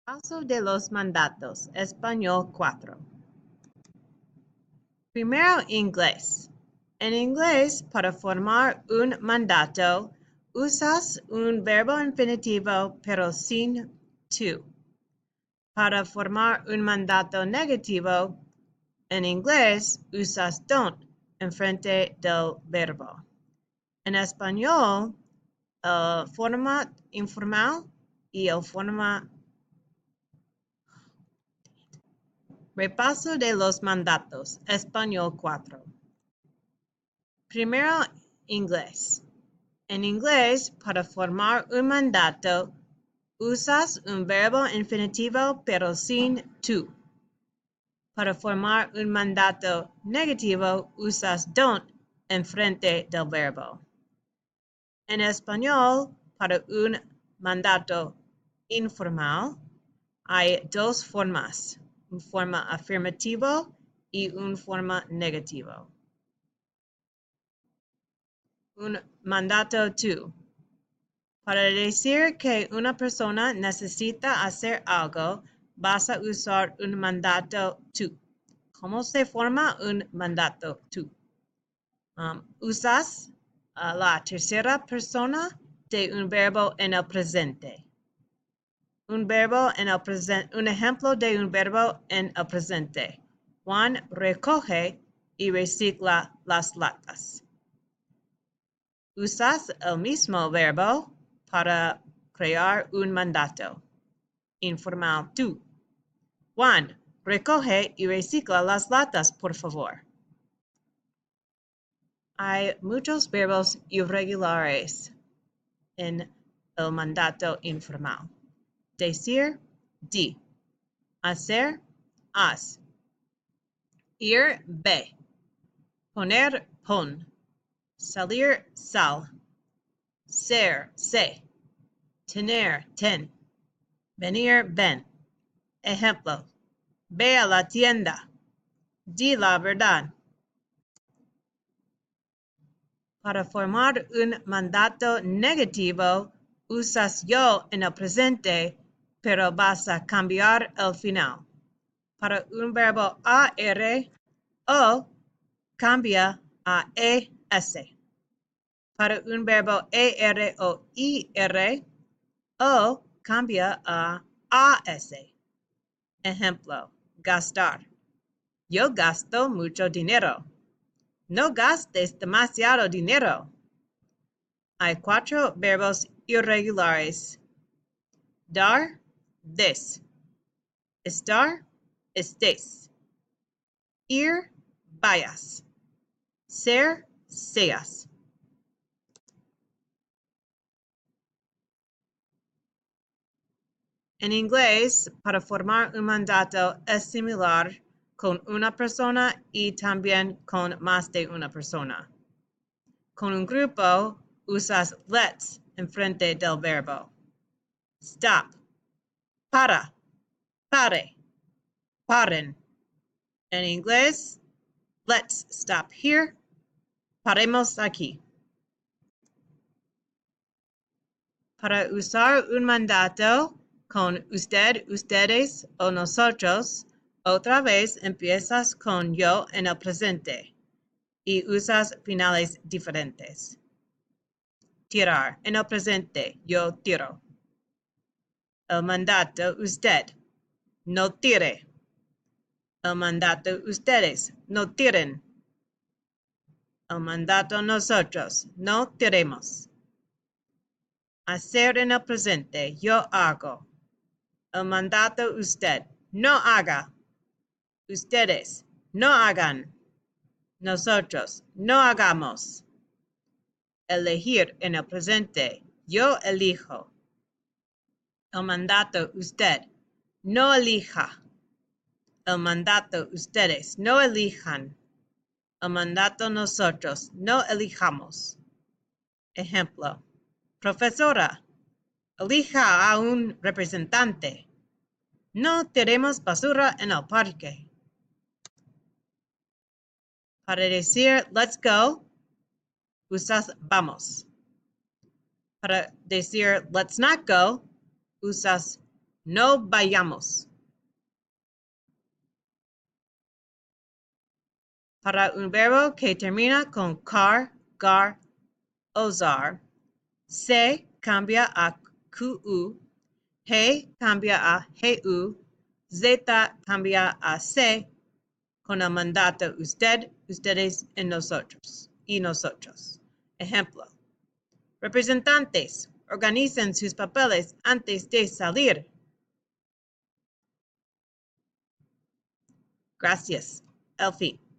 Paso de los mandatos. Español 4. Primero, inglés. En inglés, para formar un mandato, usas un verbo infinitivo pero sin to. Para formar un mandato negativo, en inglés, usas don't en frente del verbo. En español, forma informal y el forma. Repaso de los mandatos. Español 4. Primero, inglés. En inglés, para formar un mandato, usas un verbo infinitivo pero sin to. Para formar un mandato negativo, usas don't en frente del verbo. En español, para un mandato informal, hay dos formas, una forma afirmativa y una forma negativa. Un mandato to. Para decir que una persona necesita hacer algo, vas a usar un mandato to. ¿Cómo se forma un mandato to? Usas la tercera persona de un verbo en el presente. Un ejemplo de un verbo en el presente. Juan recoge y recicla las latas. Usas el mismo verbo para crear un mandato. Informal to. Juan, recoge y recicla las latas, por favor. Hay muchos verbos irregulares en el mandato informal. Decir, di. Hacer, haz. Ir, ve. Poner, pon. Salir, sal. Ser, sé. Tener, ten. Venir, ven. Ejemplo, ve a la tienda. Di la verdad. Para formar un mandato negativo, usas yo en el presente, pero vas a cambiar el final. Para un verbo AR, O cambia a ES. Para un verbo ER o IR, O cambia a AS. Ejemplo, gastar. Yo gasto mucho dinero. No gastes demasiado dinero. Hay 4 verbos irregulares. Dar, des. Estar, estés. Ir, vayas. Ser, seas. En inglés, para formar un mandato es similar con una persona y también con más de una persona. Con un grupo, usas let's en frente del verbo. Stop. Para. Pare. Paren. En inglés, let's stop here. Paremos aquí. Para usar un mandato con usted, ustedes o nosotros, otra vez empiezas con yo en el presente y usas finales diferentes. Tirar. En el presente, yo tiro. El mandato usted. No tire. El mandato ustedes. No tiren. El mandato nosotros. No tiremos. Hacer en el presente. Yo hago. El mandato usted. No haga. Ustedes. No hagan. Nosotros. No hagamos. Elegir en el presente. Yo elijo. El mandato usted. No elija. El mandato ustedes. No elijan. El mandato nosotros. No elijamos. Ejemplo. Profesora, elija a un representante. No tiremos basura en el parque. Para decir let's go, usas vamos. Para decir let's not go, usas No vayamos. Para un verbo que termina con car, gar o zar, se cambia a ku, he cambia a heu, z cambia a se, con el mandato usted, ustedes y nosotros. Ejemplo. Representantes, organicen sus papeles antes de salir. Gracias. El fin.